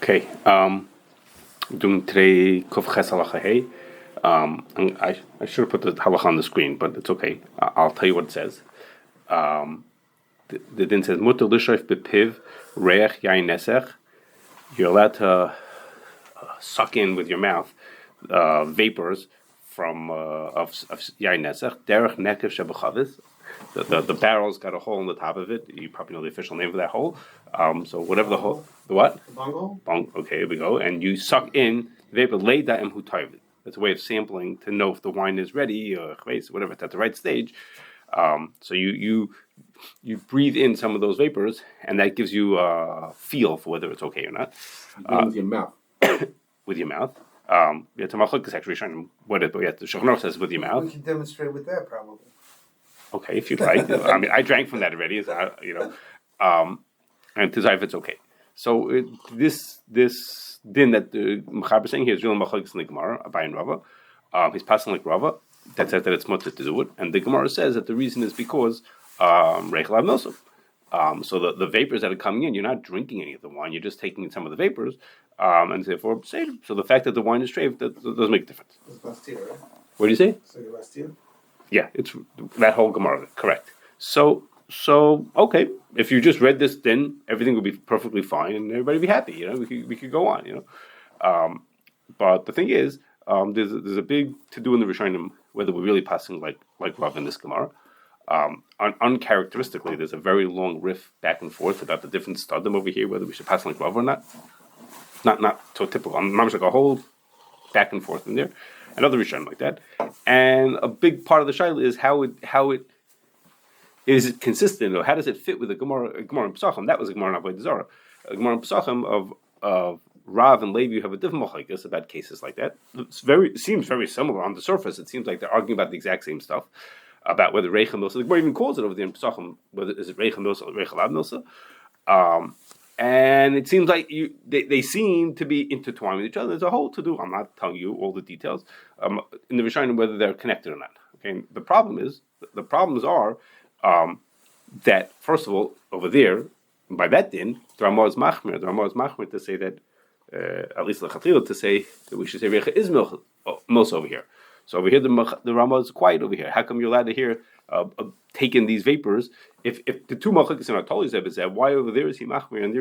Okay, doing today Kuf Ches Halacha Hey. I should have put the halacha on the screen, but it's okay. I'll tell you what it says. The din says Mutter Lishoif Bepiv Reach Yain Nesech. You're allowed to suck in with your mouth vapors from of Yain Nesech. Derech Nekev Shebechavis. The barrel's got a hole in the top of it. You probably know the official name for that hole. So whatever the hole, the what? The bunghole? Okay, here we go. And you suck in vapor leida em hutayv. That's a way of sampling to know if the wine is ready or whatever. It's at the right stage. So you breathe in some of those vapors, and that gives you a feel for whether it's okay or not. With your mouth. With your mouth. To Malchuk is actually showing what it. But the Shulchan says with your mouth. We can demonstrate with that probably. Okay, if you'd like. I mean, I drank from that already, and to say if it's okay. So this din that the Mechaber is saying here is real machlokes in the Gemara, Abai and Rava. He's passing like Rava that says that it's mutter to do it, and the Gemara says that the reason is because reichel nosim. So the vapors that are coming in, you're not drinking any of the wine; you're just taking in some of the vapors, and therefore seder. So the fact that the wine is treif that doesn't make a difference. That's last year, right? What do you say? So your last year. Yeah, it's that whole Gemara, correct. So okay, if you just read this, then everything would be perfectly fine, and everybody would be happy. We could go on. But the thing is, there's a big to do in the Rishonim whether we're really passing like Rav in this Gemara. Uncharacteristically, there's a very long riff back and forth about the different studim over here, whether we should pass like Rav or not. Not so typical. I'm like a whole back and forth in there. Another Rishonim like that, and a big part of the shaila is how it is it consistent, or how does it fit with the Gemara and Pesachim? That was a Gemara in Avodah Zarah. A Gemara and Pesachim of Rav and Levi have a different machlokes about cases like that. It seems very similar on the surface. It seems like they're arguing about the exact same stuff about whether Reichel Milsa. The Gemara even calls it over there in Pesachim whether is it Reichel Milsa or Reichel Ab Milsa. And it seems like they seem to be intertwined with each other. There's a whole to do. I'm not telling you all the details in the Rishonim whether they're connected or not. Okay, the problems are that first of all over there by that din the Ramah is machmir to say that at least lechatchila to say that we should say Reicha is milsa over here. So over here the Ramah is quiet over here. How come you're allowed to hear take in these vapors? If the two machlokes in our Toli Zeb is that, why over there is he machmir and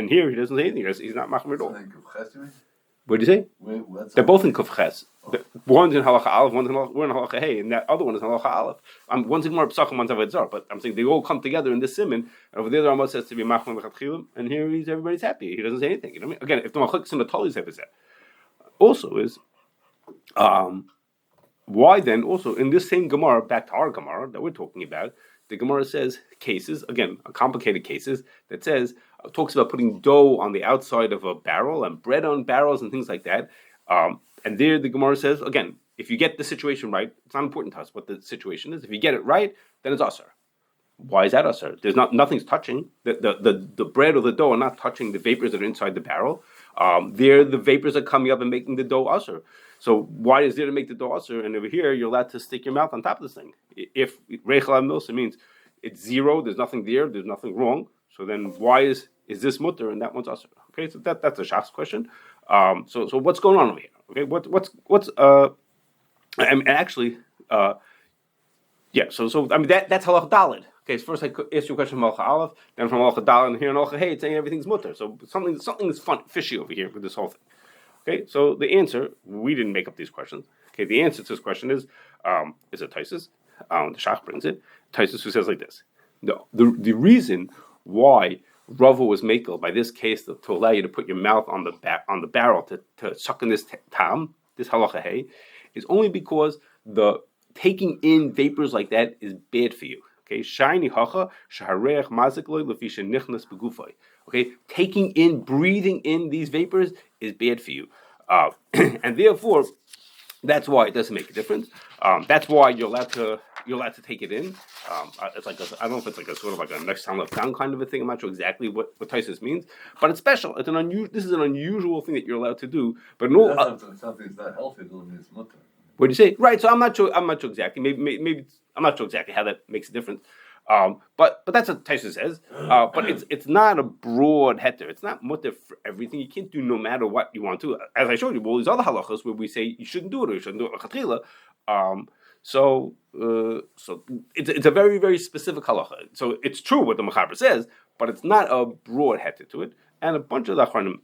here he doesn't say anything? He's not machmir at all. What did you say? They're both in Kuf Ches. One's in Halacha Aleph, we're in Halacha Hey, and that other one is in Halacha Aleph. One's in Gemara Pesachim, one's Avodah Zarah. But I'm saying they all come together in this siman. And over there, the Rambam says to be machmir lechatchilim, and here everybody's happy. He doesn't say anything. You know what I mean? Again, if the machlokes in the Toli Zeb is that, also is why then also in this same Gemara, back to our Gemara that we're talking about, the Gemara says cases, again, complicated cases, that says, talks about putting dough on the outside of a barrel and bread on barrels and things like that. And there the Gemara says, again, if you get the situation right, it's not important to us what the situation is. If you get it right, then it's usher. Why is that usher? There's nothing's touching. The bread or the dough are not touching the vapors that are inside the barrel. The vapors are coming up and making the dough usher. So why is there to make the dough usher? And over here, you're allowed to stick your mouth on top of this thing. If Reichel Milsa means it's zero, there's nothing there, there's nothing wrong. So then why is this mutter and that one's usher? Okay, so that's a Shach's question. So what's going on over here? Okay, what's and actually, yeah. So I mean that's halach dalid. Okay, so first I ask you a question from Halacha Aleph, then from Halacha Daled, and here in Halacha Hey, it's saying everything's mutter. So something is fishy over here with this whole thing. Okay, so the answer, we didn't make up these questions. Okay, the answer to this question is it Taisus? The Shach brings it. Taisus who says like this: the reason why Rava was makel by this case to allow you to put your mouth on the barrel to suck in this tam, this halacha hey, is only because the taking in vapors like that is bad for you. Okay, shiny hacha shaharech mazikloi lefisha nichnas begufay. Okay, breathing in these vapors is bad for you, and therefore that's why it doesn't make a difference. That's why you're allowed to take it in. It's like I don't know if it's like a sort of like a next time left down kind of a thing. I'm not sure exactly what Taisus means, but it's special. It's this is an unusual thing that you're allowed to do. But no, something that's not healthy doesn't mean it's mutter. What do you say? Right. So I'm not sure exactly. Maybe I'm not sure exactly how that makes a difference. But that's what Taisa says. But it's not a broad heter. It's not mutter for everything. You can't do no matter what you want to. As I showed you, all these other halachas where we say you shouldn't do it or you shouldn't do it lechatchila. So it's a very, very specific halacha. So it's true what the Mechaber says, but it's not a broad heter to it. And a bunch of the Achronim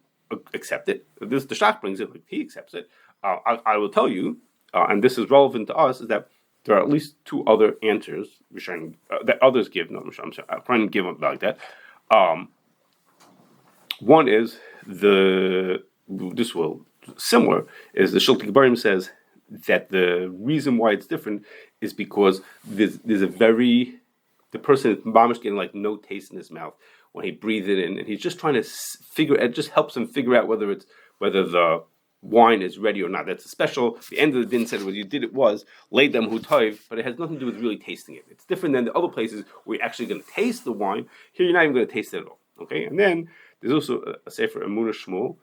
accept it. The Shach brings it, like he accepts it. I will tell you, and this is relevant to us, is that there are at least two other answers that others give. No, I'm sorry, I'm trying to give them like that. One is similar is the Shulchan Gebarim says that the reason why it's different is because there's the person is mamish getting like no taste in his mouth when he breathes it in, and he's just trying to it just helps him figure out whether the wine is ready or not. That's a special. The end of the din said what you did was laid them hutayv, but it has nothing to do with really tasting it. It's different than the other places where you're actually going to taste the wine. Here you're not even going to taste it at all. Okay, and then there's also a sefer Emunah Shmuel.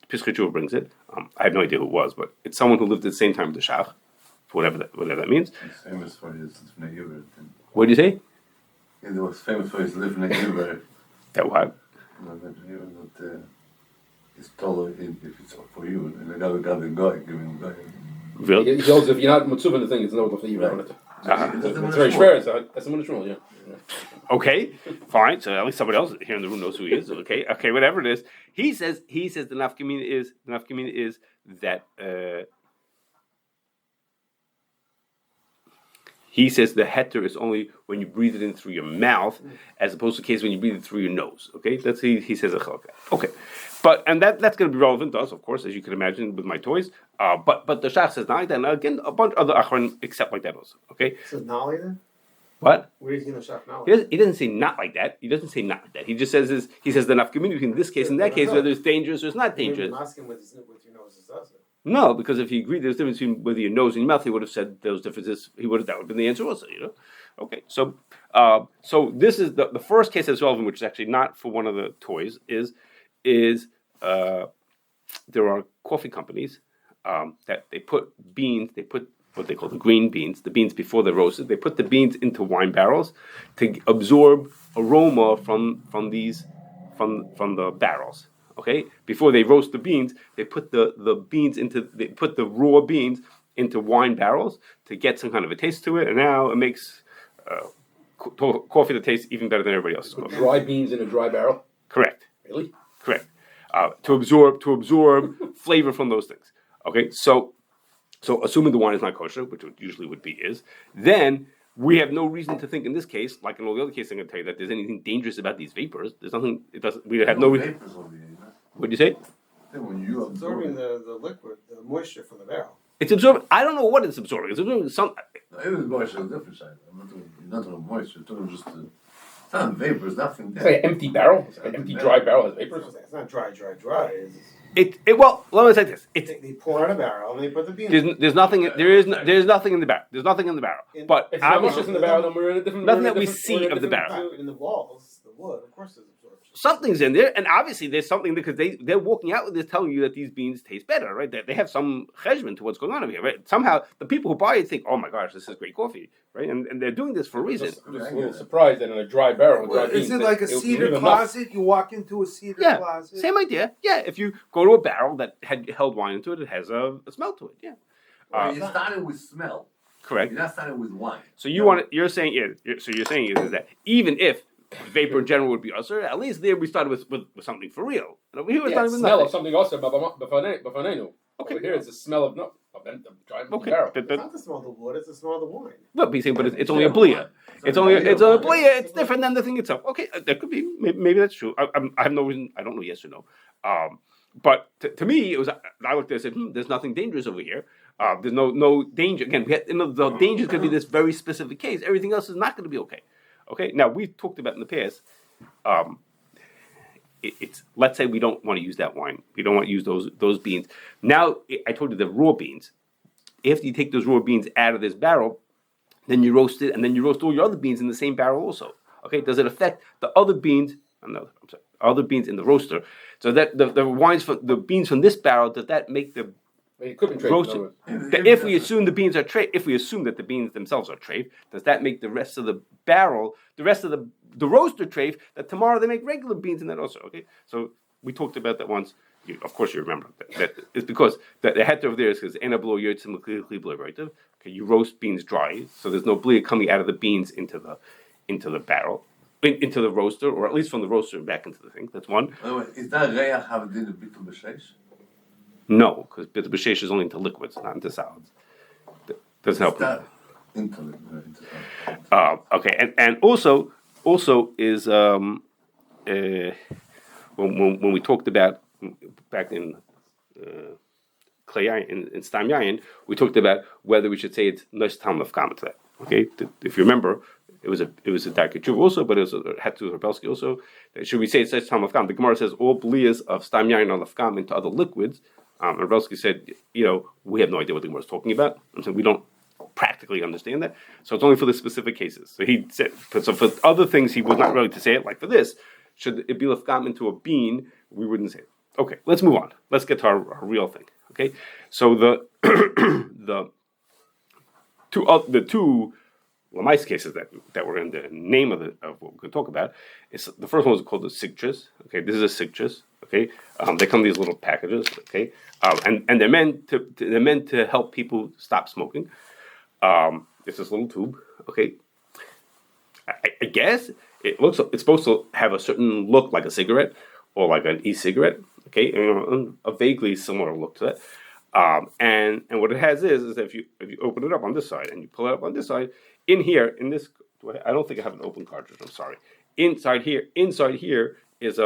Pischei brings it. I have no idea who it was, but it's someone who lived at the same time with the Shach, whatever that means. He's famous for his Livnei. What do you say? He was famous for his Livnei. That what? It's taller if it's for you, and the other guy, giving the guy. Really? He holds if you're not mitzvah in the thing, it's no good for you on it. It's very schwer. That's the Munashmul, yeah. Okay, fine. So at least somebody else here in the room knows who he is. Okay, whatever it is. He says the nafkamina is that he says the heter is only when you breathe it in through your mouth, as opposed to the case when you breathe it through your nose. Okay, that's he says a chalak. Okay, and that's going to be relevant to us, of course, as you can imagine with my toys. But the Shach says not like that. And again, a bunch of other achron accept like that also. Okay. So not like that? What? Where is he in the Shach now? He doesn't say not like that. He doesn't say not like that. He just says the nafkamina in this case and that case, whether it's dangerous or it's not dangerous. I'm asking with your nose is does it? No, because if he agreed there's a difference between whether your nose and your mouth, he would have said those differences. That would have been the answer also. Okay. So this is the first case that's relevant, which is actually not for one of the toys. Is there are coffee companies that they put beans. They put what they call the green beans, the beans before they're roasted. They put the beans into wine barrels to absorb aroma from the barrels. Okay, before they roast the beans, they put the raw beans into wine barrels to get some kind of a taste to it, and now it makes coffee that tastes even better than everybody else's coffee. Dry beans in a dry barrel. Correct. Really? Correct. To absorb flavor from those things. Okay, so assuming the wine is not kosher, which it usually would be, then we have no reason to think in this case, like in all the other cases, I'm going to tell you that there's anything dangerous about these vapors. There's nothing. It doesn't. We have no reason. Vapors over here, What do you say? When you Absorbing the liquid, the moisture from the barrel. It's absorbing. I don't know what it's absorbing. It's absorbing some. It was moisture on a different side. I'm not talking moisture. I'm talking just it's not vapors. Nothing It's there. like an empty barrel. It's like an empty dry barrel has vapors. It's not dry. Well, let me say this. They pour out a barrel and they put the beans. There's nothing. There's nothing in the barrel. There's nothing in the barrel. But It's not much just in the barrel, then we're in a different. Nothing we're in that we a different- see we're in a of the different- barrel. In the walls, the wood, of course there's absorption. something's in there, and obviously there's something because they're walking out with this telling you that these beans taste better, right? They have some cheshbon to what's going on over here, right? Somehow the people who buy it think, oh my gosh, this is great coffee, right? And they're doing this for a reason. I'm just a little surprised that in a dry barrel, Well, dry is beans, it like a it'll cedar leave closet? You walk into a cedar Yeah, closet. same idea. Yeah, if you go to a barrel that had held wine into it, it has a smell to it. Yeah, Well, you started with smell. correct. You're not starting with wine. So you're saying is that even if vapor in general would be usher, at least there we started with something for real. And over here we Yeah, started the with smell nothing. of something also. B'fanenu. Okay. Over here it's the smell of dry Okay, barrel. It's not the smell of the wood; it's the smell of the wine. but it's only a blia. It's only a blia. It's different than the thing itself. Okay, that could be. Maybe that's true. I have no reason. I don't know yes or no. But to me, it was. I looked at it and said, there's nothing dangerous over here. There's no danger. Again, the danger is going to be this very specific case. Everything else is not going to be okay. Okay. Now we've talked about in the past. It's let's say we don't want to use that wine. We don't want to use those beans. Now I told you the raw beans. After you take those raw beans out of this barrel, then you roast it, and then you roast all your other beans in the same barrel also. Okay, does it affect the other beans? Other beans in the roaster. So that the wines from the beans from this barrel, does that make the It could be treif. roasted. If we assume the beans are treif, if we assume that the beans themselves are treif, does that make the rest of the barrel, the rest of the roaster treif, that tomorrow they make regular beans in that also? Okay, so we talked about that once. Of course, you remember that it's because the heter over there is because enablo yotzim l'kli right? Okay, you roast beans dry, so there's no blia coming out of the beans into the barrel, into the roaster, or at least from the roaster back into the thing. That's one. Is that reach have a din of bitul b'sheish? No, because bitul b'sheish is only into liquids, not into solids. That doesn't help. Okay, and also is when we talked about back in in Stam Yayin, we talked about whether we should say it's Nosh Tam of Kama to that. Okay, if you remember, it was a Darkei Tshuva also, but it had to Rebelsky also. Should we say it's Nosh Tam of Kama? The Gemara says all Blios of Stam Yayin are Lafkam into other liquids. And Rebelsky said, we have no idea what the Gemara is talking about, and so we don't practically understand that. So it's only for the specific cases. So he said, so for other things he was not ready to say it. Like for this, should it be Lafkam into a bean? We wouldn't say it. Okay, let's move on. Let's get to our real thing. Okay, so the two Lamais cases that were in the name of what we're going to talk about is the first one is called the Cigtrus. Okay, this is a Cigtrus. Okay, they come in these little packages. Okay, and they're meant to help people stop smoking. It's this little tube. Okay, I guess it's supposed to have a certain look like a cigarette or like an e-cigarette. Okay, a vaguely similar look to that. And what it has is that if you open it up on this side and you pull it up on this side, in this, I don't think I have an open cartridge. I'm sorry. Inside here is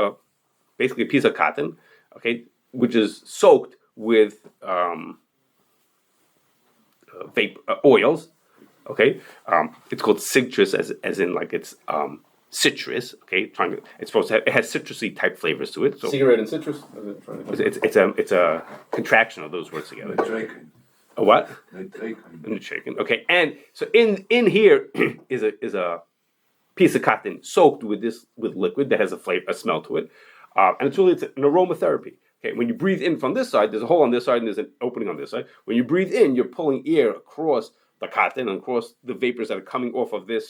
basically a piece of cotton, okay, which is soaked with oils. Okay, it's called Cigtrus, as in like it's citrus. Okay, it's supposed to have, it has citrusy type flavors to it. So cigarette and citrus. It's a contraction of those words together. A what? Shaken. Okay, and so in here is a piece of cotton soaked with liquid that has a smell to it, and it's an aromatherapy. Okay, when you breathe in from this side, there's a hole on this side and there's an opening on this side. When you breathe in, you're pulling air across the cotton and across the vapors that are coming off of the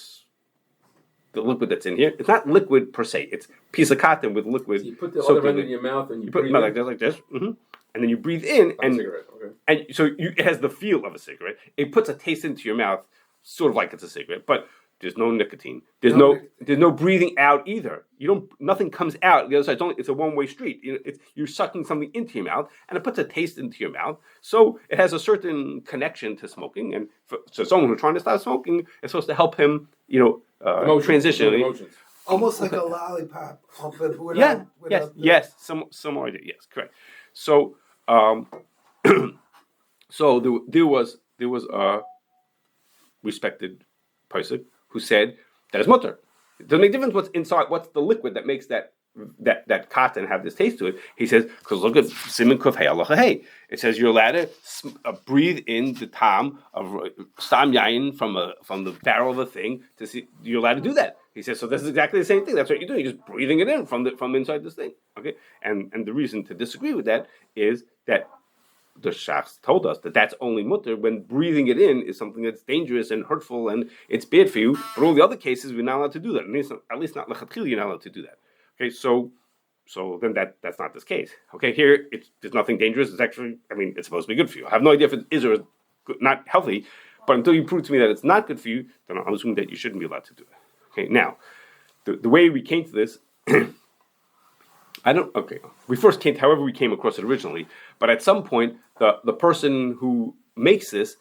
liquid that's in here. It's not liquid per se. It's a piece of cotton with liquid. So you put the other end in your mouth and you put it like this, mm-hmm. And then you breathe in, and so it has the feel of a cigarette. It puts a taste into your mouth, sort of like it's a cigarette, but there's no nicotine. There's no breathing out either. Nothing comes out. The other side, it's a one-way street. You're sucking something into your mouth, and it puts a taste into your mouth. So it has a certain connection to smoking, and so someone who's trying to stop smoking is supposed to help him, transition. Almost like a lollipop. Yes, some idea. Yes, correct. So, so there was a respected person who said that is mutter. It doesn't make a difference what's inside, what's the liquid that makes that cotton have this taste to it. He says, because look at Siman Kuf Hey Halacha Hey. It says you're allowed to breathe in the tam of stam yayin from the barrel of a thing to see. You're allowed to do that. He says, so this is exactly the same thing. That's what you're doing. You're just breathing it in from inside this thing. Okay, and the reason to disagree with that is that the Shachs told us that that's only mutter when breathing it in is something that's dangerous and hurtful and it's bad for you. But all the other cases, we're not allowed to do that. At least not lechatchila, you're not allowed to do that. Okay, so then that's not this case. Okay, here there's nothing dangerous. It's actually, it's supposed to be good for you. I have no idea if it is or is not healthy, but until you prove to me that it's not good for you, then I'm assuming that you shouldn't be allowed to do it. Okay, now the way we came to this. We first came, however we came across it originally, but at some point, the person who makes this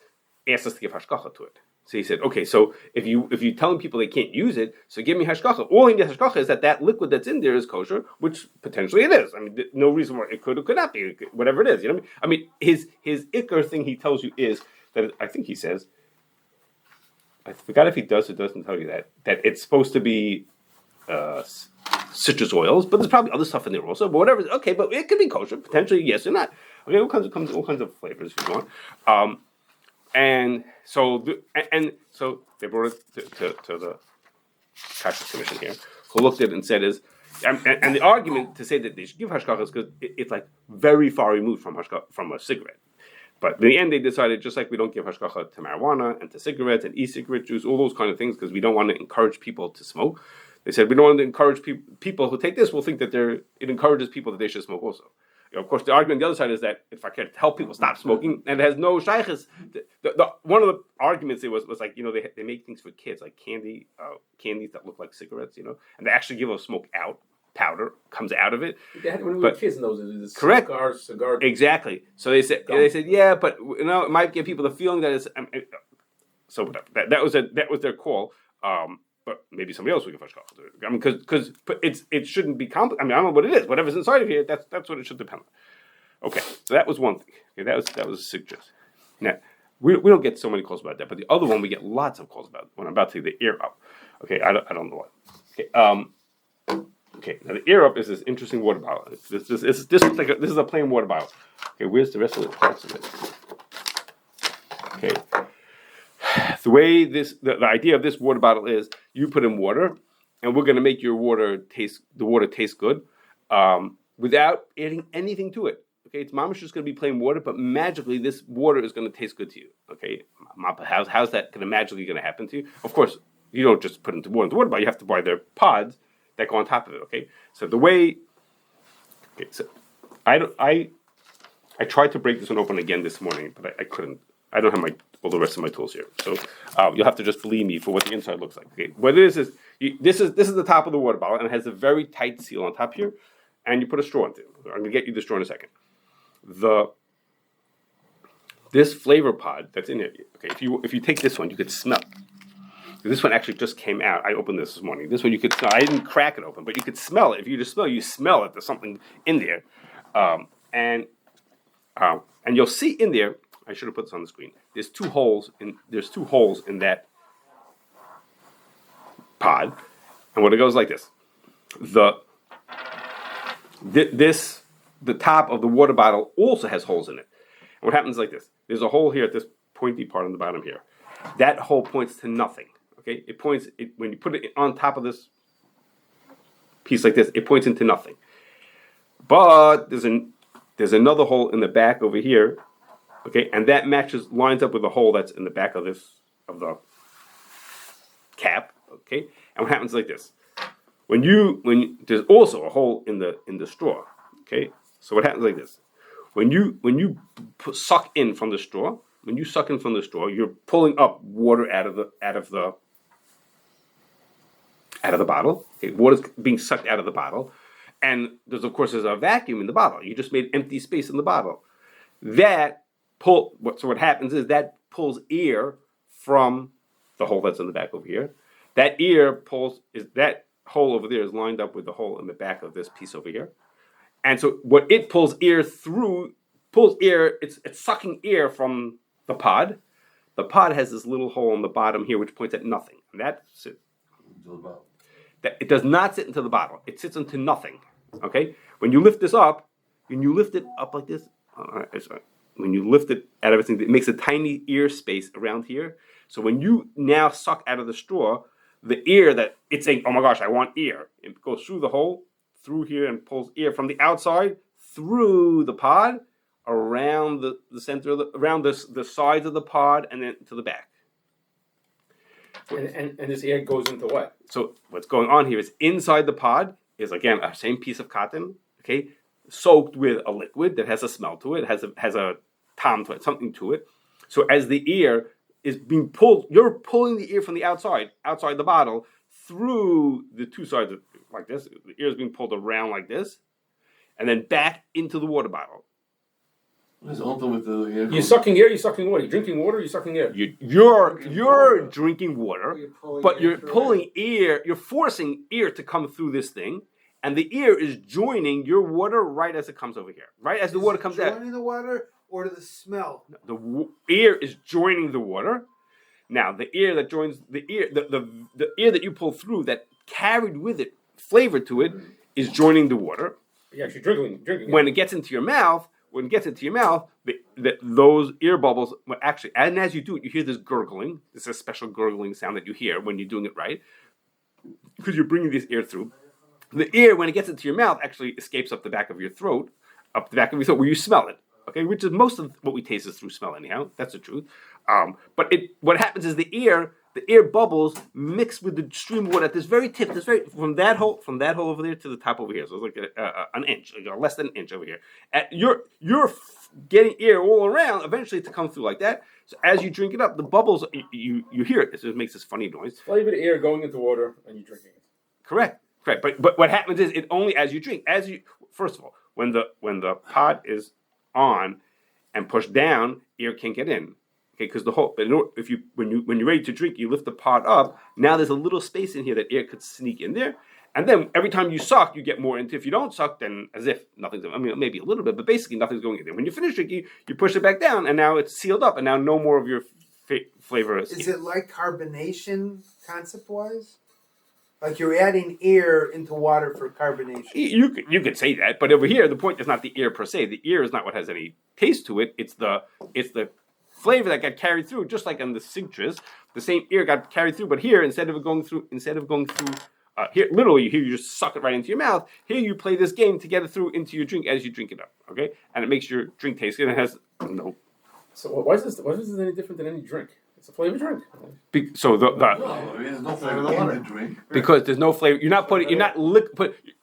asked us to give Hashgachah to it. So he said, okay, so if you're telling people they can't use it, so give me Hashgachah. All in the Hashgachah is that liquid that's in there is kosher, which potentially it is. No reason why it could or could not be, whatever it is. You know what I mean? His ikar thing he tells you is that, I think he says, I forgot if he does or doesn't tell you that it's supposed to be citrus oils, but there's probably other stuff in there also. But whatever, okay, but it could be kosher potentially, yes or not. Okay, all kinds of flavors if you want. And so they brought it to the Kashrus Commission here, who looked at it and said and the argument to say that they should give Hashgachah is because it's like very far removed from a cigarette. But in the end, they decided, just like we don't give hashgacha to marijuana and to cigarettes and e-cigarette juice, all those kind of things, because we don't want to encourage people to smoke. They said we don't want to encourage people who take this will think that it encourages people that they should smoke also. Of course, the argument on the other side is that if I can help people stop smoking, and it has no shaykhs, one of the arguments it was like, they make things for kids, like candies that look like cigarettes, and they actually give a smoke out. Powder comes out of it. When we were kids in those days, correct. Cigar. Exactly. So they said, yeah, but it might give people the feeling that it's so whatever. That was their call. But maybe somebody else will give hashgachah. I mean, because it shouldn't be complicated. I mean, I don't know what it is. Whatever's inside of here, that's what it should depend on. Okay, so that was one thing. Okay, that was a Cigtrus. Now we don't get so many calls about that, but the other one we get lots of calls about when I'm about to take the ear up. Okay, I don't know what. Okay, now the ear up is this interesting water bottle. This is a plain water bottle. Okay, where's the rest of the parts of it? Okay. The way the idea of this water bottle is, you put in water, and we're going to make your water taste good, without adding anything to it. Okay, it's mamash just going to be plain water, but magically this water is going to taste good to you. Okay, how's that magically going to happen to you? Of course, you don't just put into water bottle. You have to buy their pods that go on top of it. Okay, so I tried to break this one open again this morning, but I couldn't. I don't have all the rest of my tools here, so you'll have to just believe me for what the inside looks like. Okay, what it is this is the top of the water bottle, and it has a very tight seal on top here, and you put a straw into it. I'm going to get you the straw in a second. This flavor pod that's in it. Okay, if you take this one, you could smell. This one actually just came out. I opened this morning. This one you could smell. I didn't crack it open, but you could smell it. If you just smell it. There's something in there, and you'll see in there. I should have put this on the screen. There's two holes in that pod, and what it goes like this. The top of the water bottle also has holes in it. And what happens is like this. There's a hole here at this pointy part on the bottom here. That hole points to nothing. Okay, when you put it on top of this piece like this, it points into nothing. But there's another hole in the back over here. Okay, and that lines up with the hole that's in the back of the cap. Okay, and what happens is like this. When there's also a hole in the straw. Okay, so what happens like this. When you suck in from the straw, you're pulling up water out of the bottle. Okay, water's being sucked out of the bottle, and there's a vacuum in the bottle. You just made empty space in the bottle. So what happens is that pulls air from the hole that's in the back over here. That hole over there is lined up with the hole in the back of this piece over here. And so what it pulls air, it's sucking air from the pod. The pod has this little hole in the bottom here which points at nothing. And that's it. It does not sit into the bottle. It sits into nothing. Okay? When you lift this up, like this, when you lift it out of everything, it makes a tiny ear space around here. So when you now suck out of the straw, the air that it's saying, oh my gosh, I want air, it goes through the hole, through here, and pulls air from the outside, through the pod, around the center around the sides of the pod, and then to the back. And this air goes into what? So what's going on here is inside the pod is, again, a same piece of cotton, okay, soaked with a liquid that has a smell to it, has a tom to it, something to it. So as the air is being pulled, you're pulling the air from the outside the bottle, through the two sides like this. The air is being pulled around like this, and then back into the water bottle. You're sucking air. You're sucking water. You're drinking water. You're sucking air. You're drinking water, but you're pulling air. You're forcing air to come through this thing, and the air is joining your water right as it comes over here. Right as the water comes out. Joining the water or the smell? The air is joining the water. Now, the air that joins the air, the air that you pull through that carried with it flavor to it is joining the water. You're actually drinking. When it gets into your mouth, those air bubbles, and as you do it, you hear this gurgling. This is a special gurgling sound that you hear when you're doing it right, because you're bringing this air through. The air, when it gets into your mouth, actually escapes up the back of your throat, where you smell it. Okay, which is most of what we taste is through smell anyhow. That's the truth. But what happens is the air bubbles mix with the stream of water at this very tip, from that hole over there to the top over here. So it's like an inch, less than an inch over here. You're getting air all around eventually to come through like that. So as you drink it up, the bubbles you hear it. So it makes this funny noise. Flavored air going into water and you're drinking it. Correct. But what happens is it only as you drink. First of all, when the pot is on and pushed down, air can't get in. Okay, because when you're ready to drink, you lift the pot up. Now there's a little space in here that air could sneak in there, and then every time you suck, you get more into. If you don't suck, then as if nothing's. I mean, maybe a little bit, but basically nothing's going in there. When you finish drinking, you push it back down, and now it's sealed up, and now no more of your flavor is. Is it like carbonation concept-wise? Like you're adding air into water for carbonation? You could say that, but over here, the point is not the air per se. The air is not what has any taste to it. It's the flavor that got carried through, just like on the Cigtrus, the same air got carried through. But here, instead of going through, here literally, here you just suck it right into your mouth. Here you play this game to get it through into your drink as you drink it up. Okay, and it makes your drink taste good. And it has no. So why is this any different than any drink? It's a flavored drink. So there's no flavor in the drink. Because there's no flavor. You're not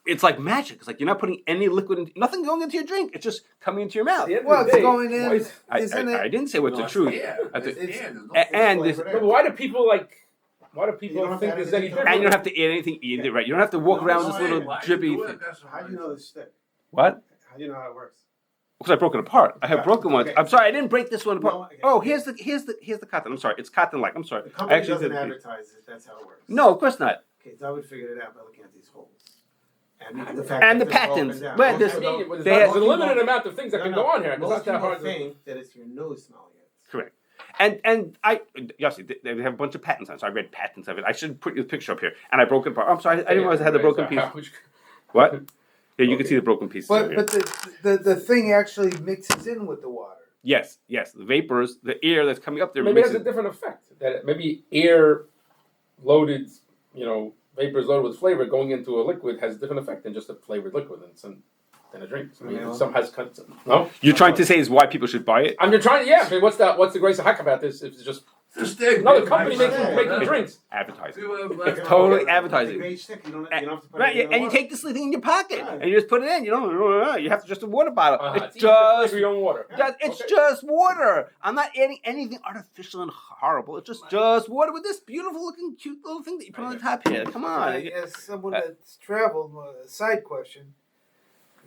it's like magic. It's like you're not putting any liquid in, nothing going into your drink. It's just coming into your mouth. Well, it's going in. I didn't say what's the truth. But why do people think there's any different? And you don't have to add anything either, right? You don't have to walk around with this little drippy thing. How do you know this stick? What? How do you know how it works? Because I broke it apart. I have broken ones. Okay. I'm sorry, I didn't break this one apart. No, okay. Oh, here's the cotton. I'm sorry, it's cotton like. I'm sorry. The company doesn't did- advertise it. That's how it works. No, of course not. Okay, so I would figure it out by looking at these holes. And the And the that they're up patents. and down. Well, Most there's- people- There's a limited amount of things that No, can no. go on here. It's Most not that people hard. think that it's your nose smelling it. Correct. And Yossi, they have a bunch of patents on it, so I read patents of it. I should put your picture up here. And I broke it apart. I'm sorry, I didn't realize I had the broken piece. What? Yeah, you can see the broken pieces over here. But the thing actually mixes in with the water. Yes. The vapors, the air that's coming up there. Maybe it has mixes- a different effect. That maybe air loaded, vapors loaded with flavor going into a liquid has a different effect than just a flavored liquid than a drink. I mean, Yeah. some has no. You're trying to say is why people should buy it? I'm just trying. Yeah. I mean, what's the grace of hack about this? If it's just another company making drinks. Advertising. It's It's totally It's a advertising. great stick. You don't have to put Right, it in the and you water. take this thing in your pocket Right. and you just put it in. You have to just a water bottle. It's It's easy to just flavor your own water. It's Okay. just water. I'm not adding anything artificial and horrible. It's just water with this beautiful looking, cute little thing that you put on the top here. Come on. As someone that's traveled, a side question.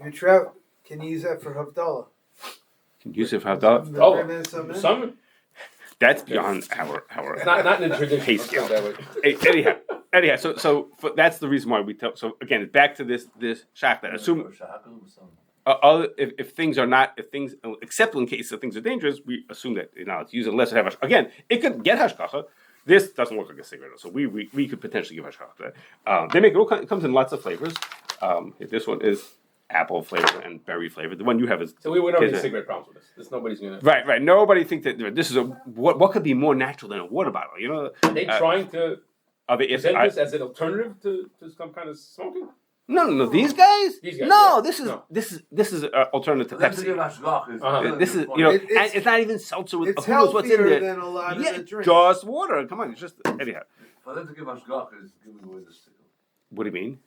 You travel, can you use that for Havdalah? Can you use it for hot dog? The Oh, three minutes I'm in? some That's beyond our. it's not in the tradition. Pay Let's put it that way. Anyhow. So that's the reason why we tell. So again, it's back to this shach that assume if things are not except in case of things are dangerous, we assume that it's used unless it have again. It could get hashgachah. This doesn't work like a cigarette, so we could potentially give hashgachah. They make it comes in lots of flavors. This one is apple flavor and berry flavor. The one you have is So we don't have is any a- cigarette problems with this. Nobody's gonna. right. Nobody thinks that this is what could be more natural than a water bottle. Are they trying to Are they? present this as an alternative to some kind of smoking? No. These guys. These guys, No, yeah. this is alternative to Pepsi. This is and it's not even seltzer with It's who knows what's in healthier there. than a lot of the drinks. Just water. Come on, it's just anyhow. For them to give Hashgachah is giving away the sticker. What do you mean?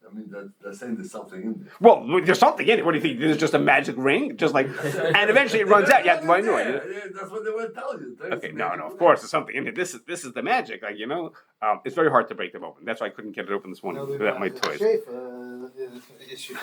I mean, they're saying there's something in there. Well, there's something in it. What do you think? There's just a magic ring, just like, and eventually it runs out. You have to buy a new one. That's what they were telling you. Okay, no. Of course, there's something in it. This is the magic. It's very hard to break them open. That's why I couldn't get it open this morning without my toys. Shape, issue.